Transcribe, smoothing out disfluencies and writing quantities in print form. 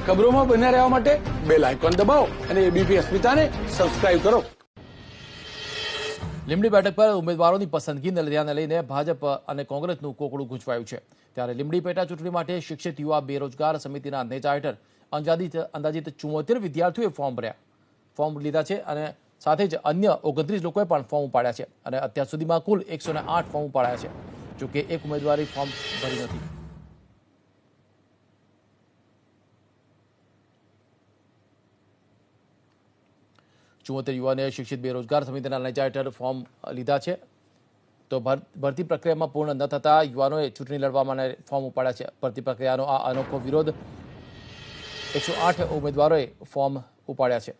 ખબરોમાં બન્યા રહેવા માટે બેલ આઇકોન દબાવો અને એબીપી અસ્મિતાને સબસ્ક્રાઇબ કરો. લીંબડી બેઠક પર ઉમેદવારોની પસંદગીને ધ્યાને લઈને ભાજપ અને કોંગ્રેસનું કોકડું ગૂંચવાયું છે. ત્યારે લીંબડી પેટા ચૂંટણી માટે શિક્ષિત યુવા બેરોજગાર સમિતિના નેજા હેઠળ અંદાજિત 74 વિદ્યાર્થીઓએ ફોર્મ લીધા છે અને સાથે જ અન્ય 29 લોકોએ પણ ફોર્મ ઉપાડ્યા છે અને અત્યાર સુધીમાં કુલ 108 ફોર્મ ઉપાડ્યા છે. જોકે એક ઉમેદવારી ફોર્મ ભરી નથી. ચુમ્મોતેર યુવાનોએ શિક્ષિત બેરોજગાર સમિતિના નેજા હેઠળ ફોર્મ લીધા છે. તો ભરતી પ્રક્રિયામાં પૂર્ણ ન થતા યુવાનોએ ચૂંટણી લડવા માટે ફોર્મ ઉપાડ્યા છે. ભરતી પ્રક્રિયાનો આ અનોખો વિરોધ 108 ઉમેદવારોએ ફોર્મ ઉપાડ્યા છે.